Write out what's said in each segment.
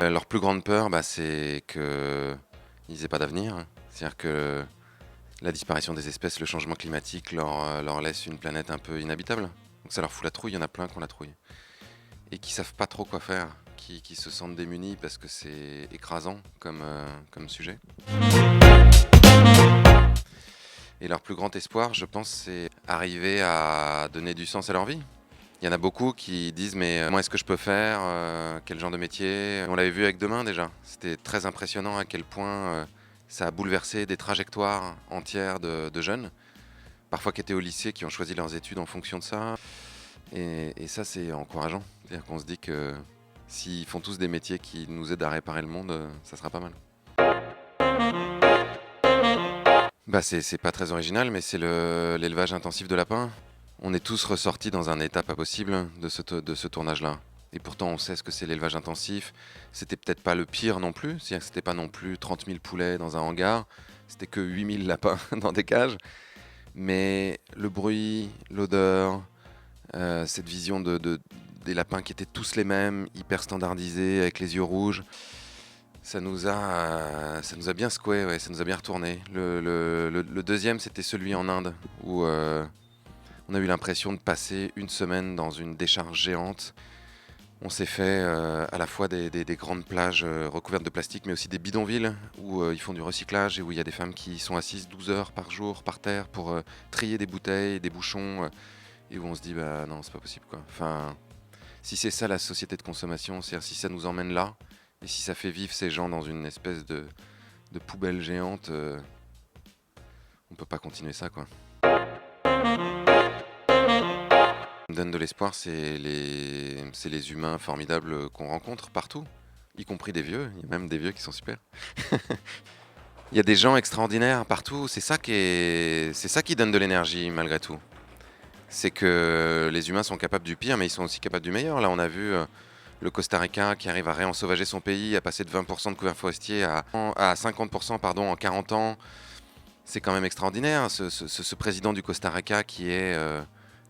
Leur plus grande peur, c'est qu'ils n'aient pas d'avenir. C'est-à-dire que la disparition des espèces, le changement climatique leur laisse une planète un peu inhabitable. Donc ça leur fout la trouille, il y en a plein qui ont la trouille. Et qui savent pas trop quoi faire, qui se sentent démunis parce que c'est écrasant comme sujet. Et leur plus grand espoir, je pense, c'est arriver à donner du sens à leur vie. Il y en a beaucoup qui disent mais comment est-ce que je peux faire, quel genre de métier. On l'avait vu avec Demain déjà, c'était très impressionnant à quel point ça a bouleversé des trajectoires entières de jeunes, parfois qui étaient au lycée, qui ont choisi leurs études en fonction de ça. Et ça c'est encourageant, c'est-à-dire qu'on se dit que s'ils font tous des métiers qui nous aident à réparer le monde, ça sera pas mal. C'est pas très original, mais c'est l'élevage intensif de lapins. On est tous ressortis dans un état pas possible de ce tournage-là. Et pourtant, on sait ce que c'est l'élevage intensif. C'était peut-être pas le pire non plus. C'est-à-dire que c'était pas non plus 30 000 poulets dans un hangar. C'était que 8 000 lapins dans des cages. Mais le bruit, l'odeur, cette vision des lapins qui étaient tous les mêmes, hyper standardisés, avec les yeux rouges, ça nous a bien secoué, ouais, ça nous a bien retourné. Le deuxième, c'était celui en Inde, où on a eu l'impression de passer une semaine dans une décharge géante. On s'est fait à la fois des grandes plages recouvertes de plastique, mais aussi des bidonvilles où ils font du recyclage et où il y a des femmes qui sont assises 12 heures par jour par terre pour trier des bouteilles, des bouchons, et où on se dit non, c'est pas possible quoi. Enfin, si c'est ça la société de consommation, c'est-à-dire si ça nous emmène là, et si ça fait vivre ces gens dans une espèce de poubelle géante, on peut pas continuer ça quoi. Ce qui me donne de l'espoir, c'est les humains formidables qu'on rencontre partout, y compris des vieux. Il y a même des vieux qui sont super. Il y a des gens extraordinaires partout. C'est ça qui donne de l'énergie malgré tout. C'est que les humains sont capables du pire, mais ils sont aussi capables du meilleur. Là, on a vu le Costa Rica qui arrive à réensauvager son pays, à passer de 20% de couvert forestier à 50% en 40 ans. C'est quand même extraordinaire. Ce président du Costa Rica qui est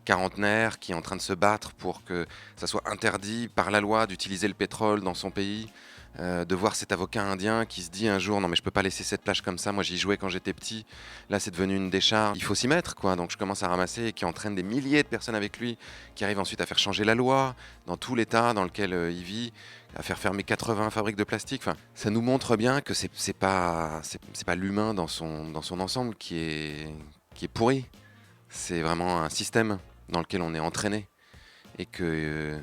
quarantenaire, qui est en train de se battre pour que ça soit interdit par la loi d'utiliser le pétrole dans son pays, de voir cet avocat indien qui se dit un jour non mais je peux pas laisser cette plage comme ça, moi j'y jouais quand j'étais petit, là c'est devenu une décharge, il faut s'y mettre quoi. Donc je commence à ramasser et qui entraîne des milliers de personnes avec lui, qui arrivent ensuite à faire changer la loi dans tout l'état dans lequel il vit, à faire fermer 80 fabriques de plastique. Enfin, ça nous montre bien que c'est pas l'humain dans son ensemble qui est pourri, c'est vraiment un système dans lequel on est entraîné et que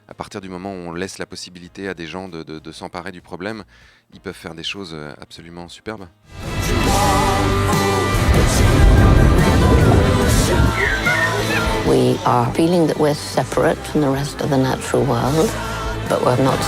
à partir du moment où on laisse la possibilité à des gens de s'emparer du problème, ils peuvent faire des choses absolument superbes. We are feeling that we're separate from the rest of the natural world, but we're not.